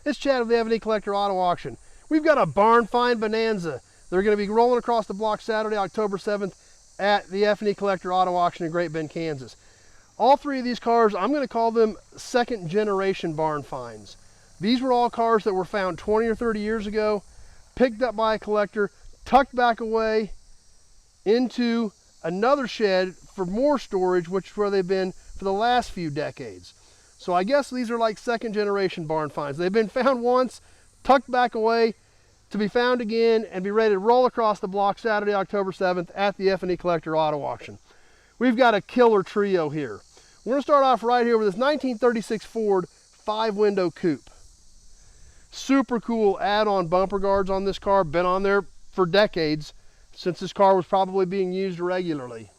It's Chad of the F&E Collector Auto Auction. We've got a barn find Bonanza. They're going to be rolling across the block Saturday, October 7th at the F&E Collector Auto Auction in Great Bend, Kansas. All three of these cars, I'm going to call them second generation barn finds. These were all cars that were found 20 or 30 years ago, picked up by a collector, tucked back away into another shed for more storage, which is where they've been for the last few decades. So I guess these are like second generation barn finds. They've been found once, tucked back away, to be found again and be ready to roll across the block Saturday, October 7th at the F&E Collector Auto Auction. We've got a killer trio here. We're going to start off right here with this 1936 Ford 5-window coupe. Super cool add-on bumper guards on this car. Been on there for decades, since this car was probably being used regularly.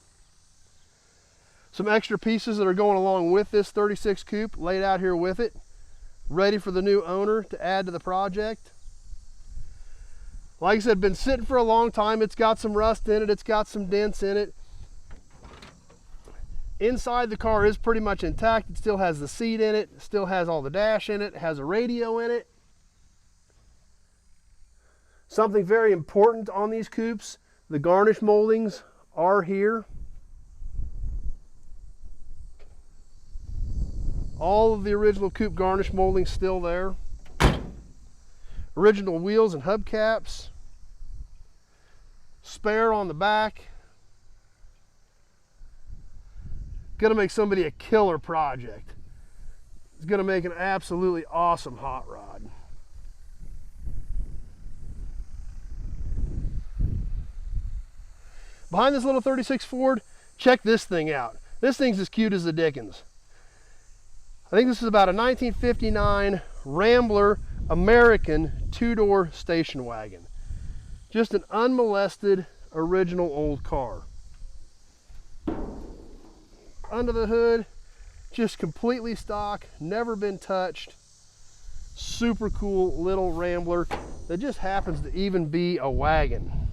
Some extra pieces that are going along with this 36 coupe laid out here with it, ready for the new owner to add to the project. Like I said, been sitting for a long time. It's got some rust in it, it's got some dents in it. Inside the car is pretty much intact. It still has the seat in it, still has all the dash in it, has a radio in it. Something very important on these coupes, the garnish moldings are here. All of the original coupe garnish molding still there. Original wheels and hubcaps. Spare on the back. Gonna make somebody a killer project. It's gonna make an absolutely awesome hot rod. Behind this little 36 Ford, check this thing out. This thing's as cute as the dickens. I think this is about a 1959 Rambler American 2-door station wagon. Just an unmolested, original old car. Under the hood, just completely stock, never been touched. Super cool little Rambler that just happens to even be a wagon.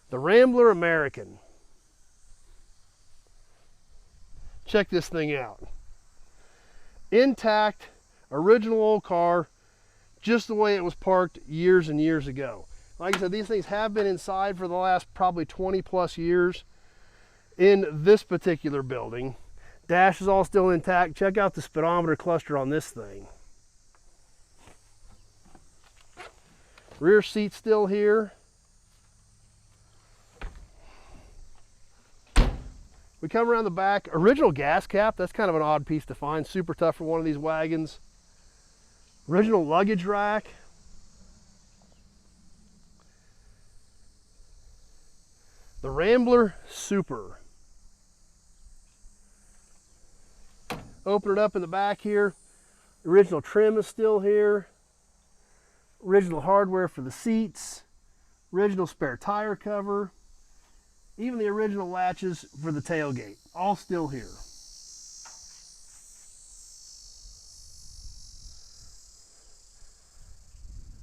The Rambler American. Check this thing out. Intact, original old car, just the way it was parked years and years ago. Like I said, these things have been inside for the last probably 20 plus years in this particular building. Dash is all still intact. Check out the speedometer cluster on this thing. Rear seat still here. We come around the back, original gas cap. That's kind of an odd piece to find. Super tough for one of these wagons. Original luggage rack. The Rambler Super. Open it up in the back here. Original trim is still here. Original hardware for the seats. Original spare tire cover. Even the original latches for the tailgate, all still here.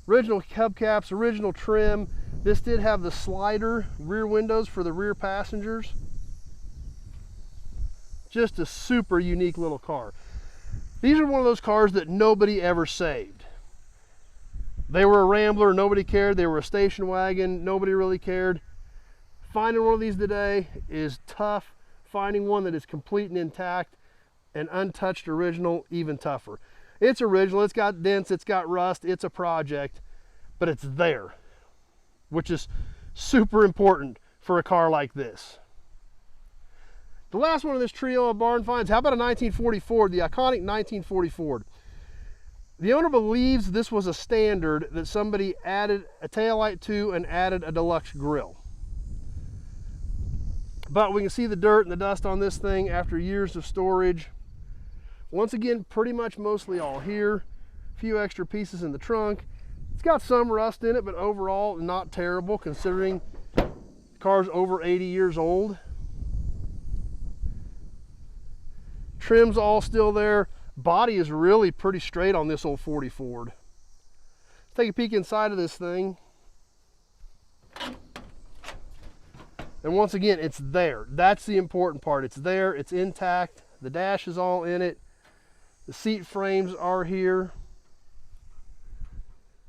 Original hubcaps, original trim. This did have the slider rear windows for the rear passengers. Just a super unique little car. These are one of those cars that nobody ever saved. They were a Rambler, nobody cared. They were a station wagon, nobody really cared. Finding one of these today is tough. Finding one that is complete and intact and untouched original, even tougher. It's original, it's got dents, it's got rust, it's a project, but it's there, which is super important for a car like this. The last one of this trio of barn finds, how about a 1940 Ford, the iconic 1940 Ford. The owner believes this was a standard that somebody added a taillight to and added a deluxe grille. But we can see the dirt and the dust on this thing after years of storage. Once again, pretty much mostly all here. A few extra pieces in the trunk. It's got some rust in it, but overall not terrible considering the car's over 80 years old. Trim's all still there. Body is really pretty straight on this old 40 Ford. Let's take a peek inside of this thing. And once again, it's there. That's the important part. It's there, it's intact. The dash is all in it. The seat frames are here.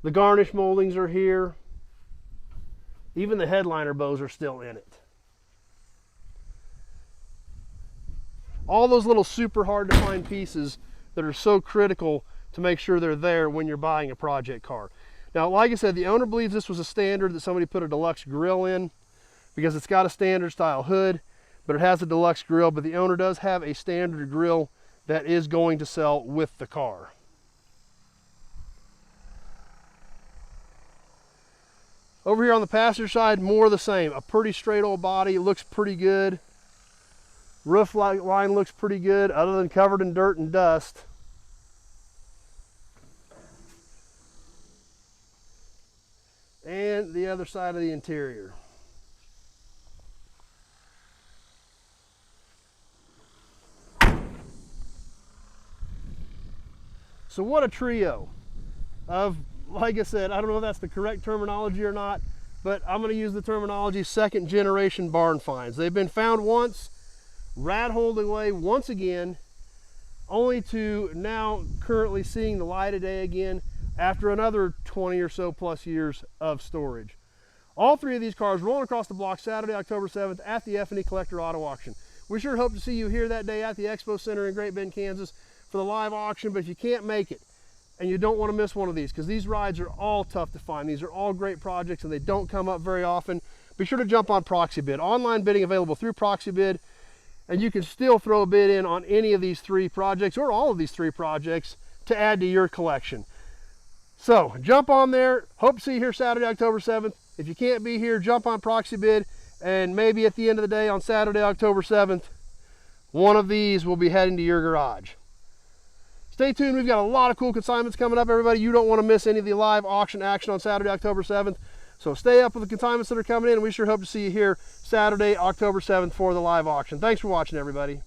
The garnish moldings are here. Even the headliner bows are still in it. All those little super hard to find pieces that are so critical to make sure they're there when you're buying a project car. Now, like I said, the owner believes this was a standard that somebody put a deluxe grille in because it's got a standard style hood, but it has a deluxe grille. But the owner does have a standard grille that is going to sell with the car. Over here on the passenger side, more of the same. A pretty straight old body. It looks pretty good. Roof line looks pretty good, other than covered in dirt and dust. And the other side of the interior. So what a trio of, like I said, I don't know if that's the correct terminology or not, but I'm going to use the terminology second generation barn finds. They've been found once, rat-holed away once again, only to now currently seeing the light of day again after another 20 or so plus years of storage. All three of these cars rolling across the block Saturday, October 7th at the F&E Collector Auto Auction. We sure hope to see you here that day at the Expo Center in Great Bend, Kansas for the live auction. But if you can't make it and you don't want to miss one of these, because these rides are all tough to find, these are all great projects and they don't come up very often, be sure to jump on ProxyBid. Online bidding available through ProxyBid, and you can still throw a bid in on any of these three projects or all of these three projects to add to your collection. So jump on there. Hope to see you here Saturday, October 7th. If you can't be here, jump on ProxyBid, and maybe at the end of the day on Saturday, October 7th, one of these will be heading to your garage. Stay tuned. We've got a lot of cool consignments coming up, everybody. You don't want to miss any of the live auction action on Saturday, October 7th. So stay up with the consignments that are coming in, and we sure hope to see you here Saturday, October 7th for the live auction. Thanks for watching, everybody.